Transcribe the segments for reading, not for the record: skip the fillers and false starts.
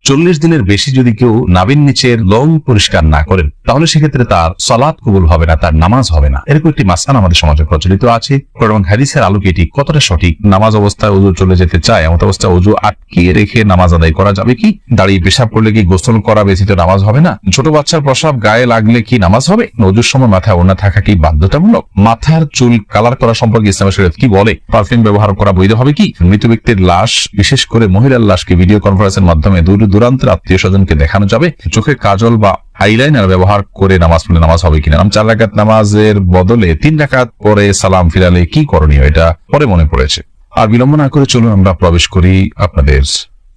40 দিনের বেশি যদি কেউ নাভির নিচের লোম পরিষ্কার না করেন তাহলে সেক্ষেত্রে তার সালাত কবুল হবে না, তার নামাজ হবে না। এরকম একটি মাসআলা আমাদের সমাজে প্রচলিত আছে। কোরআন হাদিসের আলোকে এটি কতটা সঠিক? নামাজ অবস্থায় ওযু চলে যেতে চায়, এমন অবস্থায় ওযু আটকে রেখে নামাজ আদায় করা যাবে কি? দাঁড়িয়ে পেশাব করলে কি গোসল করা ব্যতীত নামাজ হবে না? ছোট বাচ্চার প্রসাব গায়ে লাগলে কি নামাজ হবে? ওযুর সময় মাথায় ওড়না থাকা কি বাধ্যতামূলক? মাথার চুল কালার করা সম্পর্কে ইসলামের শরীয়ত কি বলে? পারফিউম ব্যবহার করা বৈধ হবে কি? মৃত ব্যক্তির লাশ, বিশেষ করে মহিলার লাশকে ভিডিও কনফারেন্সের মাধ্যমে দূর দূরান্তের আত্মীয় স্বজনকে দেখানো যাবে? চোখে কাজল বা আইলাইনার ব্যবহার করে নামাজ পড়লে নামাজ হবে কিনা? 4 রাকাত নামাজের বদলে 3 রাকাত পরে সালাম ফিরালে কি করণীয়? এটা পরে মনে পড়েছে। আর বিলম্ব না করে চলুন আমরা প্রবেশ করি আপনাদের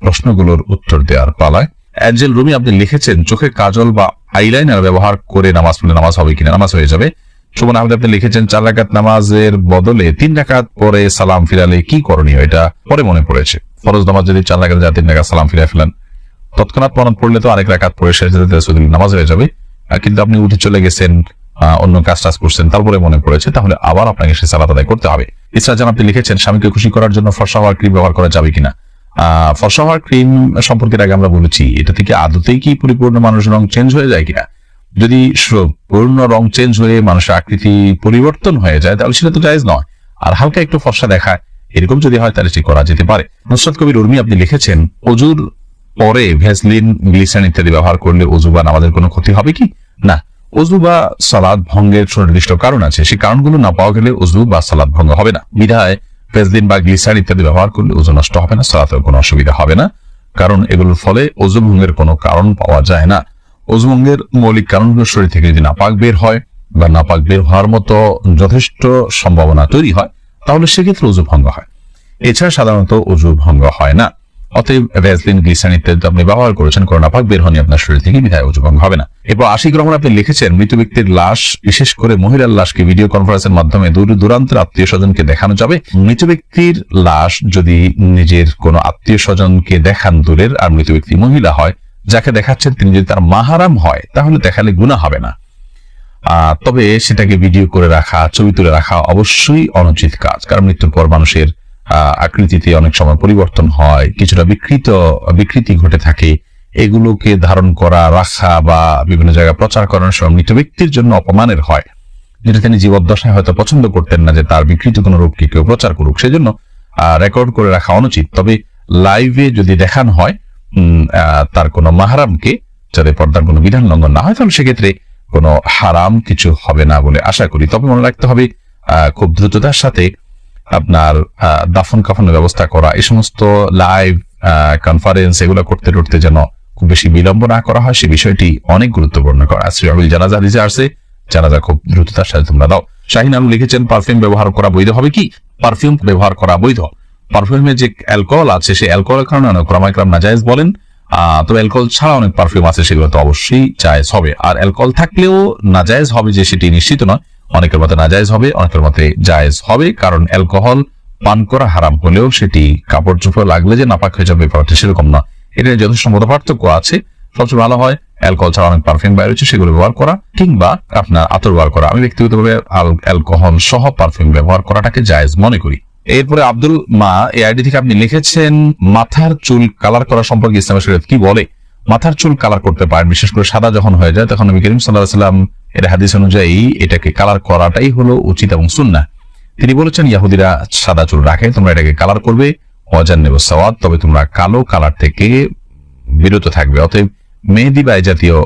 প্রশ্নগুলোর উত্তর দেওয়ার পালায়। অ্যাঞ্জেল রুমি আপনি লিখেছেন, চোখে কাজল বা আইলাইনার ব্যবহার করে নামাজ পড়লে নামাজ হবে কিনা? নামাজ হয়ে যাবে। সুমন আহমেদ আপনি লিখেছেন, 4 রাকাত নামাজের বদলে 3 রাকাত পরে সালাম ফিরালে কি করণীয়? এটা পরে মনে পড়েছে। ফরজ নামাজ যদি 4 রাকাত 3 রাকাত সালাম ফিরে ফেলেন, তৎক্ষণাৎ মনত পড়লে তো আরেক রাকাত পরে শেষ নামাজ হয়ে যাবে। কিন্তু আপনি উঠে চলে গেছেন, অন্য কাজ টাজ করছেন, তারপরে মনে পড়েছে, তাহলে আবার আপনাকে সে সালাত আদায় করতে হবে। ইসরা জান আপনি লিখেছেন, স্বামীকে খুশি করার জন্য ফর্সা হওয়ার ক্রিম ব্যবহার করা যাবে কিনা? ফর্সা হওয়ার ক্রিম সম্পর্কে আগে আমরা বলেছি, এটা থেকে আদতেই কি পরিপূর্ণ মানুষের রং চেঞ্জ হয়ে যায় কিনা? যদি পূর্ণ রং চেঞ্জ হয়ে মানুষের আকৃতি পরিবর্তন হয়ে যায় তাহলে সেটা তো জায়েজ নয়। আর হালকা একটু ফর্সা দেখায়, এরকম যদি হয় তাহলে সেটা করা যেতে পারে। নুসরাত কবির উর্মি আপনি লিখেছেন, ওযুর পরে ভ্যাসলিন, গ্লিসারিন ইত্যাদি ব্যবহার করলে ওযু বা নামাজের কোনো ক্ষতি হবে কি? না, ওযু বা সালাত ভঙ্গের সুনির্দিষ্ট কারণ আছে, সেই কারণগুলো না পাওয়া গেলে ওযু বা সালাত ভঙ্গ হবে না। বিধায় ভ্যাসলিন বা গ্লিসারিন ইত্যাদি ব্যবহার করলে ওযু নষ্ট হবে না, সালাতের কোনো অসুবিধা হবে না, কারণ এগুলোর ফলে ওযু ভঙ্গের কোনো কারণ পাওয়া যায় না। ওযু ভঙ্গের মৌলিক কারণগুলো শরীর থেকে যদি নাপাক বের হয় বা নাপাক বের হওয়ার মতো যথেষ্ট সম্ভাবনা তৈরি হয় তাহলে সেক্ষেত্রে ওযু ভঙ্গ হয়। এছাড়া সাধারণত ওযু ভঙ্গ হয় না। অতএব ভ্যাসলিন, গ্লিসারিন ইত্যাদি আপনি ব্যবহার করেছেন, কোনো নাপাক বের হয়নি আপনার শরীর থেকে, বিধায় ওযু ভঙ্গ হবে না। এরপর আশিক রহমান আপনি লিখেছেন, মৃত ব্যক্তির লাশ, বিশেষ করে মহিলার লাশকে ভিডিও কনফারেন্সের মাধ্যমে দূর দূরান্তের আত্মীয় স্বজনকে দেখানো যাবে? মৃত ব্যক্তির লাশ যদি নিজের কোনো আত্মীয় স্বজনকে দেখান দূরের, আর মৃত ব্যক্তি মহিলা হয়, যাকে দেখাচ্ছেন তিনি যদি তার মাহারাম হয় তাহলে দেখালে গুনাহ হবে না। তবে সেটাকে ভিডিও করে রাখা, ছবি তুলে রাখা অবশ্যই অনুচিত কাজ, কারণ মৃত্যুর পর মানুষের আকৃতিতে অনেক সময় পরিবর্তন হয়, কিছুটা বিকৃতি ঘটে থাকে। এগুলোকে ধারণ করা, রাখা বা বিভিন্ন জায়গায় প্রচার করার সময় মৃত ব্যক্তির জন্য অপমানের হয়, যেটা তিনি জীবদ্দশায় হয়তো পছন্দ করতেন না যে তার বিকৃত কোনো রূপকে কেউ প্রচার করুক, সেজন্য রেকর্ড করে রাখা অনুচিত। তবে লাইভে যদি দেখানো হয় তার কোনো মাহারামকে, যাতে পর্দার কোনো বিধান লঙ্ঘন না হয়, তাহলে সেক্ষেত্রে কোনো হারাম কিছু হবে না বলে আশা করি। তবে মনে রাখতে হবে, খুব দ্রুততার সাথে আপনার দাফন কাফনের ব্যবস্থা করা, এই সমস্ত লাইভ কনফারেন্স এগুলো করতে করতে যেন খুব বেশি বিলম্ব না করা হয়, সে বিষয়টি অনেক গুরুত্বপূর্ণ করা। শ্রীআবিল জানাজা হাদিসে আসছে, জানাজা খুব দ্রুততার সাথে তোমরা দাও। শাহিন আলম লিখেছেন, পারফিউম ব্যবহার করা বৈধ হবে কি? পারফিউম ব্যবহার করা বৈধ। পারফিউমে যে অ্যালকোহল আছে, সেই অ্যালকোহলের কারণে অনেক ওলামায়ে কেরাম নাজায়েজ বলেন। তবে অ্যালকোহল ছাড়া অনেক পারফিউম আছে, সেগুলো তো অবশ্যই জায়েজ হবে। আর অ্যালকোহল থাকলেও নাজায়েজ হবে যে সেটি নিশ্চিত নয়, অনেকের মতে নাজায়েজ হবে, অনেকের মতে জায়েজ হবে, কারণ অ্যালকোহল পান করা হারাম হলেও সেটি কাপড় চোপড় লাগলে যে নাপাক হয়ে যাবে ব্যাপারটা সেরকম না। এটা যথেষ্ট মত পার্থক্য আছে। সবচেয়ে ভালো হয় অ্যালকোহল ছাড়া অনেক পারফিউম বাইরে হচ্ছে সেগুলো ব্যবহার করা, কিংবা আপনার আতর ব্যবহার করা। আমি ব্যক্তিগতভাবে অ্যালকোহল সহ পারফিউম ব্যবহার করাটাকে জায়েজ মনে করি। এরপরে আব্দুল মা এই আইডি থেকে আপনি লিখেছেন, মাথার চুল কালার করা সম্পর্কে ইসলামের শরীয়ত কি বলে? মাথার চুল কালার করতে পারেন, বিশেষ করে সাদা যখন হয়ে যায় তখন নবী করিম সাল্লাল্লাহু আলাইহি ওয়াসাল্লাম এর হাদিস অনুযায়ী এটাকে কালার করাটাই হলো উচিত এবং সুন্নাহ। তিনি বলেছেন, ইহুদিরা সাদা চুল রাখে, তোমরা এটাকে কালার করবে, ওয়াজান্নিবু সাওয়াদ, তবে তোমরা কালো কালার থেকে বিরত থাকবে। অতএব মেহেদি বা জাতীয়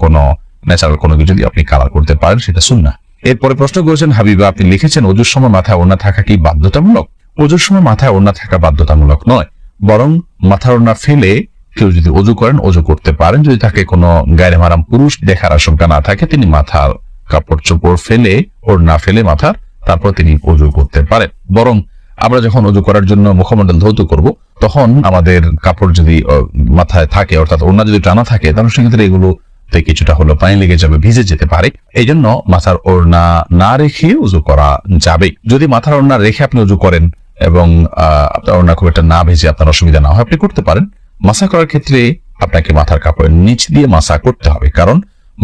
কোনো ন্যাচারাল কোনো কিছু যদি আপনি কালার করতে পারেন সেটা সুন্নাহ। এরপরে প্রশ্ন করেছেন হাবিবা, আপনি লিখেছেন, ওযুর সময় মাথায় ওড়না থাকা কি বাধ্যতামূলক? ওযুর সময় মাথায় ওড়না থাকা বাধ্যতামূলক নয়, বরং মাথার ওড়না ফেলে কেউ যদি ওযু করেন, ওযু করতে পারেন। যদি তাকে কোনো গায়রে মাহরাম পুরুষ দেখার আশঙ্কা না থাকে, তিনি মাথার কাপড় চোপড় ফেলে, ওড়না ফেলে মাথার, তারপর তিনি ওযু করতে পারেন। বরং আমরা যখন ওযু করার জন্য মুখমণ্ডল ধৌত করব, তখন আমাদের কাপড় যদি মাথায় থাকে, অর্থাৎ ওড়না যদি টানা থাকে, তাহলে সেক্ষেত্রে এগুলোতে কিছুটা হলো পানি লেগে যাবে, ভিজে যেতে পারে। এই জন্য মাথার ওড়না না রেখে ওযু করা যাবে। যদি মাথার ওড়না রেখে আপনি ওযু করেন এবং আপনার ওড়না খুব একটা না ভেজে আপনার অসুবিধা না হয়, আপনি করতে পারেন। মাসা করার ক্ষেত্রে আপনাকে মাথার কাপড়ের নিচ দিয়ে মাসা করতে হবে, কারণ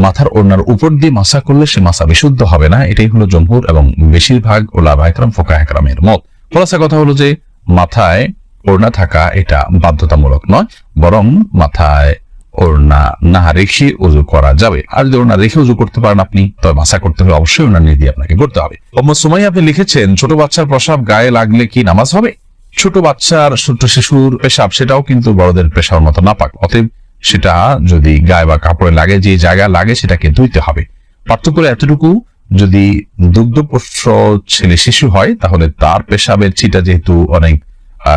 মাথার ওড়নার উপর দিয়ে মাসা করলে সে মাসা বিশুদ্ধ হবে না। এটাই হলো জমহুর এবং বেশিরভাগ উলামায়ে কেরাম, ফুকাহায়ে কেরামের মত। খোলাসা কথা হলো যে মাথায় ওড়না থাকা এটা বাধ্যতামূলক নয়, বরং মাথায় ওড়না না রেখে উযু করা যাবে। আর যদি ওড়না রেখে উযু করতে পারেন আপনি, তবে মাসা করতে হলে অবশ্যই ওড়না নিয়ে দিয়ে আপনাকে করতে হবে। উম্মু সুমাইয়া আপনি লিখেছেন, ছোট বাচ্চার প্রসাব গায়ে লাগলে কি নামাজ হবে? ছোট বাচ্চার, ছোট শিশুর পেশাব সেটাও কিন্তু বড়দের পেশার মতো নাপাক, অতএব সেটা যদি গায়ে বা কাপড়ে লাগে, যে জায়গায় লাগে সেটাকে ধুইতে হবে। পার্থক্য এতটুকু, যদি দুগ্ধপোষ্য ছেলে শিশু হয় তাহলে তার পেশাবের ছিটা যেহেতু অনেক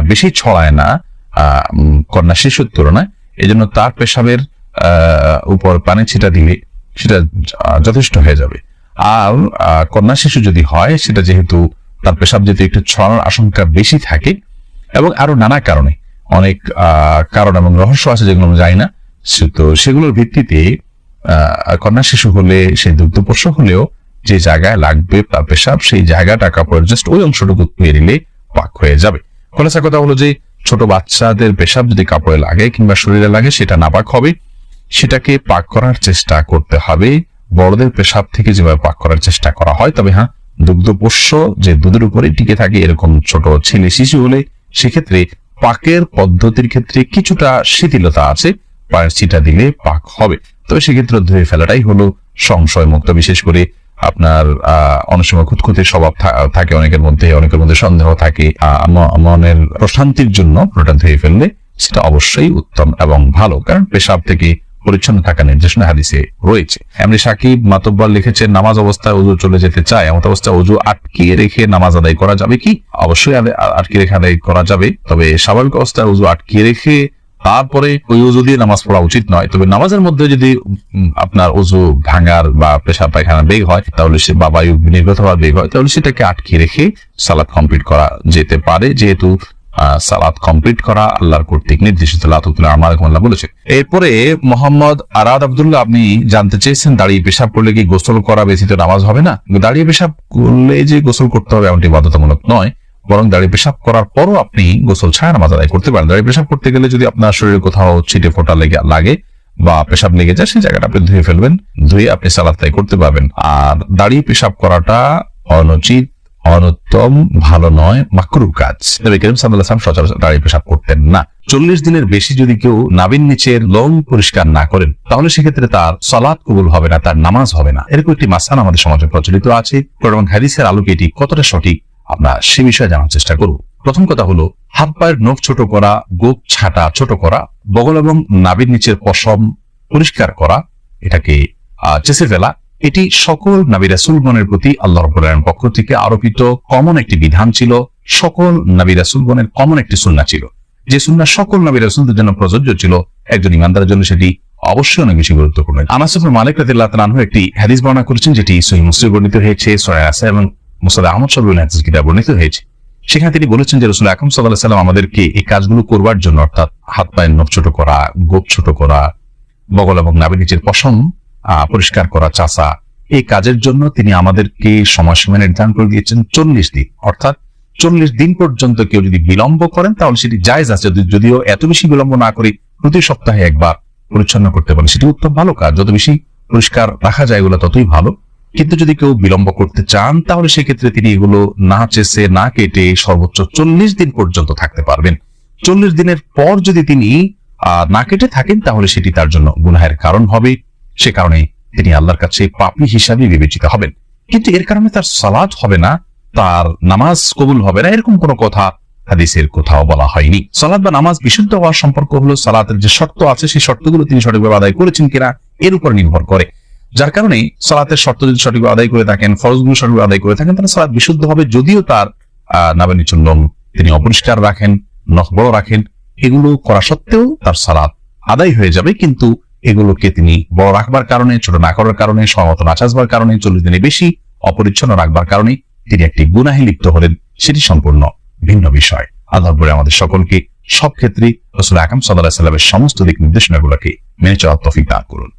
বেশি ছড়ায় না কন্যা শিশুর তুলনায়, এই জন্য তার পেশাবের উপর পানি ছিটা দিলে সেটা যথেষ্ট হয়ে যাবে। আর কন্যা শিশু যদি হয়, সেটা যেহেতু তার পেশাব যেহেতু একটু ছড়ানোর আশঙ্কা বেশি থাকে, এবং আরো নানা কারণে, অনেক কারণ এবং রহস্য আছে যেগুলো আমরা জানি না, তো সেগুলোর ভিত্তিতে কন্যা শিশু হলে, সেই দুগ্ধপোষ্য হলেও যে জায়গায় লাগবে তার পেশাব, সেই জায়গাটা কাপড়ের জাস্ট ওই অংশটুকু ধুয়ে দিলে পাক হয়ে যাবে। খোলাসা কথা হলো যে ছোট বাচ্চাদের পেশাব যদি কাপড়ে লাগে কিংবা শরীরে লাগে সেটা নাপাক হবে, সেটাকে পাক করার চেষ্টা করতে হবে বড়দের পেশাব থেকে যেভাবে পাক করার চেষ্টা করা হয়। তবে হ্যাঁ, দুগ্ধপোষ্য যে দুধের উপরে টিকে থাকে এরকম ছোট ছেলে শিশু হলে সেক্ষেত্রে পাকের পদ্ধতির ক্ষেত্রে কিছুটা শিথিলতা আছে, পায়ের ছিটা দিলে পাক হবে। তবে সেক্ষেত্রে ধুয়ে ফেলাটাই হলো সংশয় মুক্ত। বিশেষ করে আপনার অনেক সময় খুঁতখুঁতে স্বভাব থাকে অনেকের মধ্যে সন্দেহ থাকে, মনের প্রশান্তির জন্য পুরোটা ধুয়ে ফেললে সেটা অবশ্যই উত্তম এবং ভালো, কারণ পেশাব থেকে পরিচ্ছন্ন থাকা নির্দেশনা হাদিসে রয়েছে। এমনি সাকিব মাতব্বর লিখেছেন, নামাজ অবস্থায় উযু চলে যেতে চায়, এমন অবস্থায় উযু আটকে রেখে নামাজ আদায় করা যাবে কি? অবশ্যই আটকে রেখে আদায় করা যাবে, তবে স্বাভাবিক অবস্থায় উযু আটকে রেখে তারপরে ওই উযু দিয়ে নামাজ পড়া উচিত নয়। তবে নামাজের মধ্যে যদি আপনার উযু ভাঙার বা পেশাব পায়খানা বেগ হয় তাহলে সে বা বায়ু নির্গত হওয়ার বেগ হয় তাহলে সেটাকে আটকে রেখে সালাত কমপ্লিট করা যেতে পারে, যেহেতু সালাত কমপ্লিট করা আল্লাহর কর্তৃক নির্দেশিত, আল্লাহ বলেছে। এরপরে মোহাম্মদ আরাদ আব্দুল্লাহ, আপনি জানতে চেয়েছেন দাঁড়িয়ে পেশাব করলে কি গোসল করা ব্যতীত নামাজ হবে না? দাঁড়িয়ে পেশাব করলে যে গোসল করতে হবে এমনটি বাধ্যতামূলক নয়, বরং দাঁড়িয়ে পেশাব করার পরও আপনি গোসল ছাড়া নামাজ আদায় করতে পারেন। দাঁড়িয়ে পেশাব করতে গেলে যদি আপনার শরীরে কোথাও ছিটে ফোঁটা লাগে বা পেশাব লেগে যায়, সেই জায়গাটা আপনি ধুয়ে ফেলবেন, ধুয়ে আপনি সালাত আদায় করতে পারবেন। আর দাঁড়িয়ে পেশাব করাটা অনুচিত, অনুত্তম, ভালো নয়, মাকরুহ কাজ। নবী করিম সাল্লাল্লাহু আলাইহি ওয়াসাল্লাম সচরাচর দাঁড়িয়ে পেশাব করতেন না। 40 দিনের বেশি যদি কেউ নাভির নিচের লোম পরিষ্কার না করেন তাহলে সেক্ষেত্রে তার সালাত কবুল হবে না, তার নামাজ হবে না। এরকম একটি মাসআলা আমাদের সমাজে প্রচলিত আছে। কোরআন হাদিসের আলোকে এটি কতটা সঠিক আমরা সে বিষয়ে জানার চেষ্টা করব। প্রথম কথা হলো, হাত পায়ের নখ ছোট করা, গোপ ছাটা ছোট করা, বগল এবং নাভির নিচের পশম পরিষ্কার করা, এটাকে চেঁচে ফেলা, এটি সকল নবী রাসূলগণের প্রতি আল্লাহ রাব্বুল আলামিনের পক্ষ থেকে আরোপিত কমন একটি বিধান ছিল, সকল নবী রাসূলগণের কমন একটি সুন্নাহ ছিল, যে সুন্নাহ সকল নবী রাসূলদের জন্য প্রযোজ্য ছিল। একজন ইমানদারের জন্য সেটি অবশ্যই অনেক বেশি গুরুত্বপূর্ণ। আনাস ইবনে মালিক রাদিয়াল্লাহু তাআলা আনহু একটি হাদিস বর্ণনা করেছেন, যেটি সহিহ মুসলিমে বর্ণিত হয়েছে, সূরা আসা এবং মুসনাদ আহমদ সব হাদিস কিতাবে বর্ণিত হয়েছে। সেখানে তিনি বলেছেন যে রাসূল আকরাম সাল্লাল্লাহু আলাইহি ওয়াসাল্লাম আমাদেরকে এই কাজগুলো করবার জন্য, অর্থাৎ হাত পায়ের নখ ছোট করা, গোপ ছোট করা, বগল এবং নাভির নিচের পশম পরিষ্কার করা, চাষা, এই কাজের জন্য তিনি আমাদেরকে সময়সীমা নির্ধারণ করে দিয়েছেন 40 দিন। অর্থাৎ 40 দিন পর্যন্ত কেউ যদি বিলম্ব করেন তাহলে সেটি জায়েজ আছে, যদিও এত বেশি বিলম্ব না করে প্রতি সপ্তাহে একবার পরিচ্ছন্ন করতে পারেন, সেটি উত্তম ভালো কাজ। যত বেশি পরিষ্কার রাখা যায় এগুলো ততই ভালো। কিন্তু যদি কেউ বিলম্ব করতে চান তাহলে সেক্ষেত্রে তিনি এগুলো না চেষে না কেটে সর্বোচ্চ 40 দিন পর্যন্ত থাকতে পারবেন। 40 দিনের পর যদি তিনি না কেটে থাকেন তাহলে সেটি তার জন্য গুনাহের কারণ হবে, সে কারণে তিনি আল্লাহর কাছে পাপী হিসাবে বিবেচিত হবেন। কিন্তু এর কারণে তার সালাত হবে না, তার নামাজ কবুল হবে না, এরকম কোনো কথা হাদিসের কোথাও বলা হয়নি। সালাত বা নামাজ বিশুদ্ধ হওয়ার সম্পর্ক হলো সালাতের যে শর্ত আছে সেই শর্তগুলো তিনি সঠিকভাবে আদায় করেছেন কিনা এর উপর নির্ভর করে। যার কারণে সালাতের শর্ত যদি সঠিকভাবে আদায় করে থাকেন, ফরজগুলো সঠিকভাবে আদায় করে থাকেন, তাহলে সালাত বিশুদ্ধ হবে। যদিও তার নাভির নিচের লোম তিনি অপরিষ্কার রাখেন, নখ বড় রাখেন, এগুলো করা সত্ত্বেও তার সালাত আদায় হয়ে যাবে। কিন্তু এগুলোকে তিনি বড় রাখবার কারণে, ছোট না করার কারণে, সমত না চাষবার কারণে, 40 দিনে বেশি অপরিচ্ছন্ন রাখবার কারণে তিনি একটি গুনাহে লিপ্ত হলেন, সেটি সম্পূর্ণ ভিন্ন বিষয়। আল্লাহ বলে আমাদের সকলকে সব ক্ষেত্রে রাসূল আকরাম সাল্লাল্লাহু আলাইহি ওয়াসাল্লামের সমস্ত দিক নির্দেশনাগুলোকে মেনে চলার তৌফিক দান করুন।